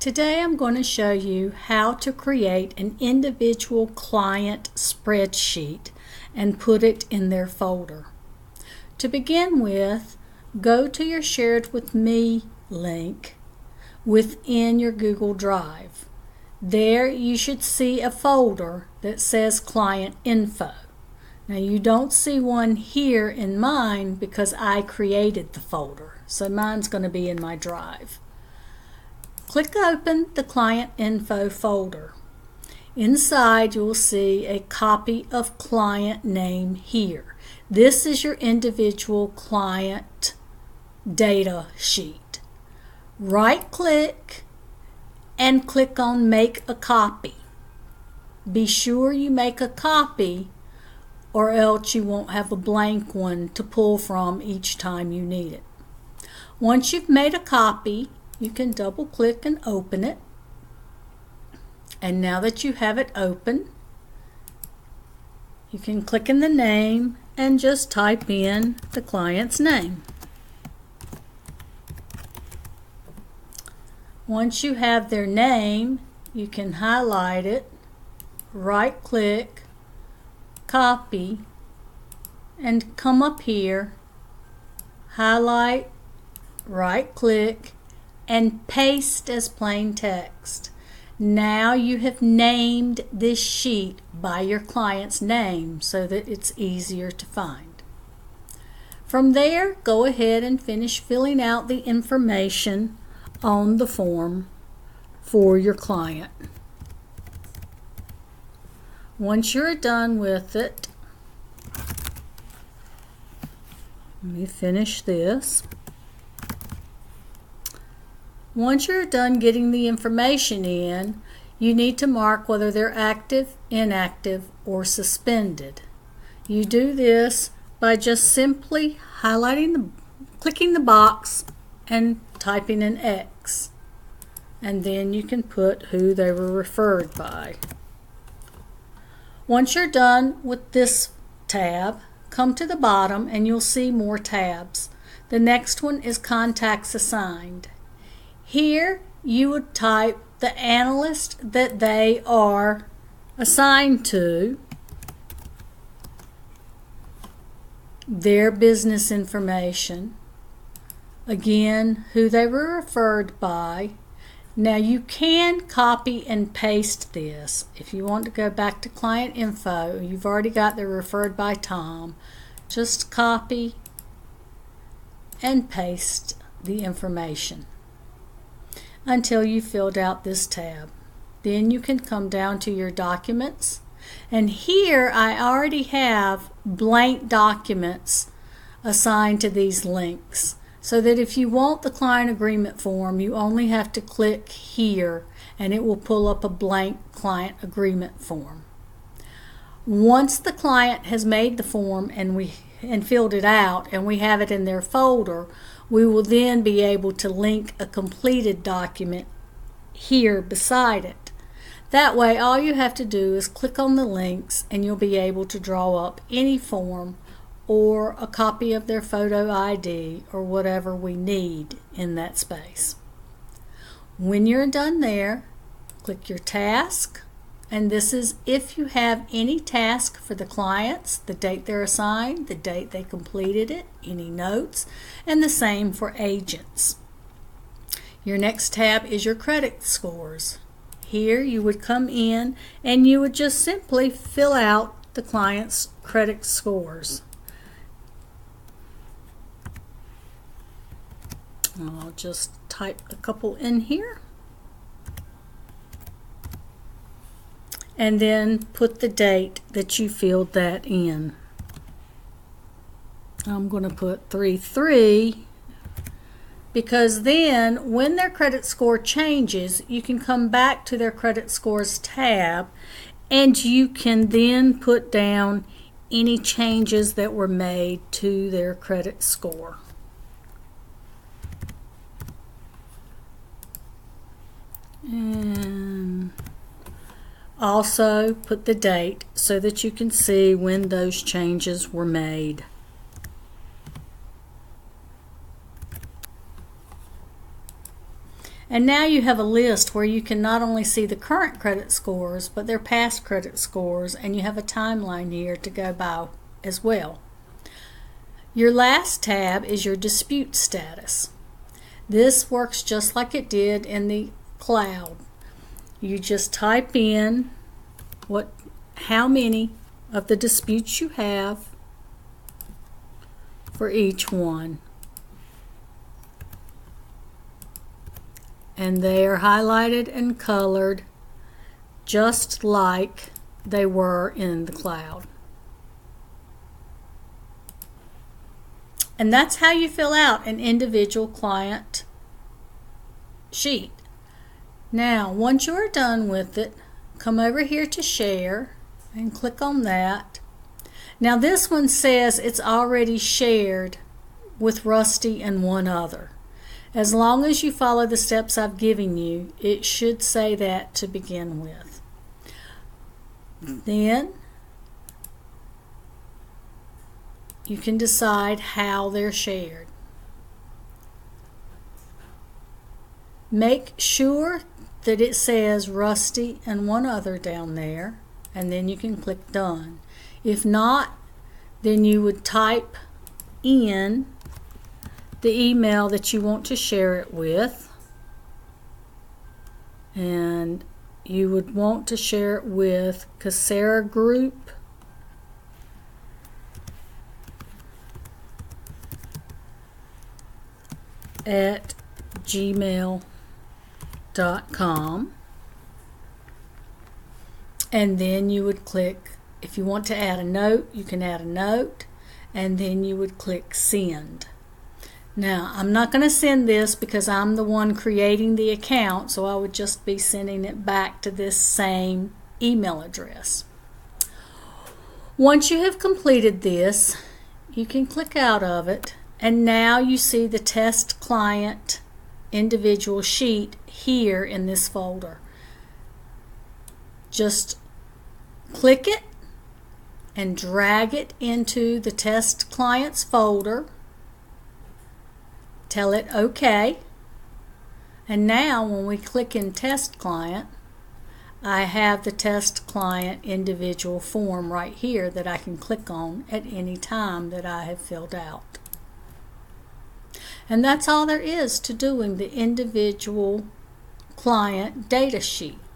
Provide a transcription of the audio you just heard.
Today I'm going to show you how to create an individual client spreadsheet and put it in their folder. To begin with, go to your Shared with Me link within your Google Drive. There you should see a folder that says Client Info. Now you don't see one here in mine because I created the folder, so mine's going to be in my drive. Click open the Client Info folder. Inside you will see a copy of client name here. This is your individual client data sheet. Right click and click on Make a Copy. Be sure you make a copy or else you won't have a blank one to pull from each time you need it. Once you've made a copy, you can double click and open it. And now that you have it open, you can click in the name and just type in the client's name. Once you have their name, you can highlight it, right click, copy, and come up here, highlight, right click, and paste as plain text. Now you have named this sheet by your client's name so that it's easier to find. From there, go ahead and finish filling out the information on the form for your client. Once you're done with it, let me finish this. Once you're done getting the information in, you need to mark whether they're active, inactive, or suspended. You do this by just simply clicking the box and typing an X. And then you can put who they were referred by. Once you're done with this tab, come to the bottom and you'll see more tabs. The next one is Contacts Assigned. Here you would type the analyst that they are assigned to, their business information, again who they were referred by. Now you can copy and paste this. If you want to go back to Client Info, you've already got the referred by Tom, just copy and paste the information until you filled out this tab. Then you can come down to your documents, and here I already have blank documents assigned to these links, so that if you want the client agreement form, you only have to click here and it will pull up a blank client agreement form. Once the client has made the form and filled it out and we have it in their folder, we will then be able to link a completed document here beside it. That way all you have to do is click on the links and you'll be able to draw up any form or a copy of their photo ID or whatever we need in that space. When you're done there, click your task, and this is if you have any task for the clients, the date they're assigned, the date they completed it, any notes, and the same for agents. Your next tab is your credit scores. Here you would come in and you would just simply fill out the client's credit scores. I'll just type a couple in here and then put the date that you filled that in. I'm going to put 3/3 because then when their credit score changes, you can come back to their credit scores tab and you can then put down any changes that were made to their credit score. And also put the date so that you can see when those changes were made. And now you have a list where you can not only see the current credit scores, but their past credit scores, and you have a timeline here to go by as well. Your last tab is your dispute status. This works just like it did in the cloud. You just type in how many of the disputes you have for each one. And they are highlighted and colored just like they were in the cloud. And that's how you fill out an individual client sheet. Now, once you're done with it, come over here to share and click on that. Now this one says it's already shared with Rusty and one other. As long as you follow the steps I've given you, it should say that to begin with. Then you can decide how they're shared. Make sure that it says Rusty and one other down there, and then you can click Done. If not, then you would type in the email that you want to share it with, and you would want to share it with Casera Group at gmail.com, and then you would click, if you want to add a note, you can add a note, and then you would click Send. Now, I'm not going to send this because I'm the one creating the account, so I would just be sending it back to this same email address. Once you have completed this, you can click out of it, and now you see the test client individual sheet here in this folder. Just click it and drag it into the test clients folder. Tell it OK. And now when we click in test client, I have the test client individual form right here that I can click on at any time that I have filled out. And that's all there is to doing the individual client data sheet.